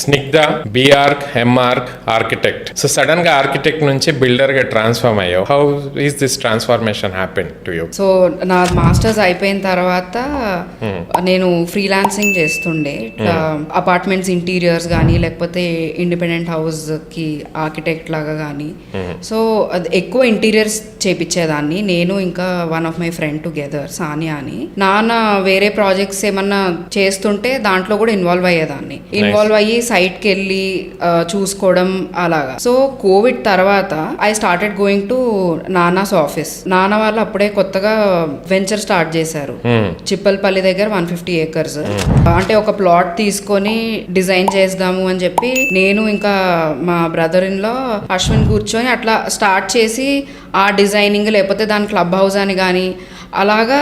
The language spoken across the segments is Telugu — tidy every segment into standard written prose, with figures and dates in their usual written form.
Snigdha, బిఆర్క్, MArch, architect. So sudden గా ఆర్కిటెక్ట్ నుంచి బిల్డర్ గా ట్రాన్స్ఫార్మ్ అయ్యావు. How is this transformation happen to you? So నా మాస్టర్స్ అయిపోయిన తర్వాత నేను ఫ్రీలాన్సింగ్ చేస్తుండే. ఇట్లా అపార్ట్మెంట్స్ ఇంటీరియర్స్ కానీ లేకపోతే ఇండిపెండెంట్ హౌస్ కి ఆర్కిటెక్ట్ లాగా కానీ. సో అది ఎక్కువ ఇంటీరియర్స్ చేపించేదాన్ని నేను ఇంకా one of my friend together, Sania అని. నాన్న వేరే ప్రాజెక్ట్స్ ఏమన్నా చేస్తుంటే దాంట్లో కూడా ఇన్వాల్వ్ అయ్యేదాన్ని. ఇన్వాల్వ్ అయ్యి సైట్కి వెళ్ళి చూసుకోవడం అలాగా. సో కోవిడ్ తర్వాత ఐ స్టార్టెడ్ గోయింగ్ టు నానాస్ ఆఫీస్. నాన్న వాళ్ళు అప్పుడే కొత్తగా వెంచర్ స్టార్ట్ చేశారు చిప్పల్పల్లి దగ్గర 150 acres. అంటే ఒక ప్లాట్ తీసుకొని డిజైన్ చేద్దాము అని చెప్పి నేను ఇంకా మా బ్రదర్ ఇన్ లో అశ్విన్ కూర్చొని అట్లా స్టార్ట్ చేసి ఆ డిజైనింగ్ లేకపోతే దాని క్లబ్ హౌస్ అని కానీ అలాగా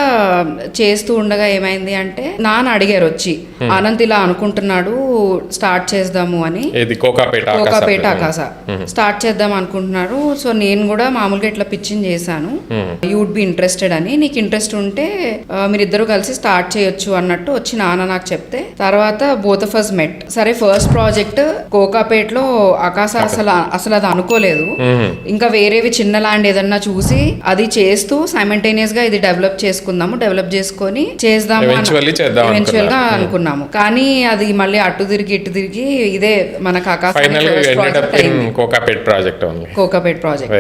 చేస్తూ ఉండగా ఏమైంది అంటే నాన్న అడిగారు వచ్చి, అనంత్ ఇలా అనుకుంటున్నాడు స్టార్ట్ చేద్దాము అని. కోకాపేట ఆకాశ స్టార్ట్ చేద్దాం అనుకుంటున్నారు. సో నేను కూడా మామూలుగా ఇట్లా పిచ్చింగ్ చేశాను, యూ వుడ్ బి ఇంట్రెస్టెడ్ అని. నీకు ఇంట్రెస్ట్ ఉంటే మీరిద్దరు కలిసి స్టార్ట్ చేయొచ్చు అన్నట్టు వచ్చి నాన్న నాకు చెప్తే తర్వాత బోత్ ఆఫ్ us మెట్. సరే ఫస్ట్ ప్రాజెక్ట్ కోకాపేటలో ఆకాశ అసలు అది అనుకోలేదు. ఇంకా వేరేవి చిన్న ల్యాండ్ ఏదన్నా చూసి అది చేస్తూ సైమల్టేనియస్ గా ఇది డెవలప్ చేసుకొని చేద్దాము ఎవెన్చువల్ గా అనుకున్నాము. కానీ అది మళ్ళీ అటు తిరిగి ఇటు తిరిగి ఇదే మనకు ఆకాశ కోకాపేట్ ప్రాజెక్ట్.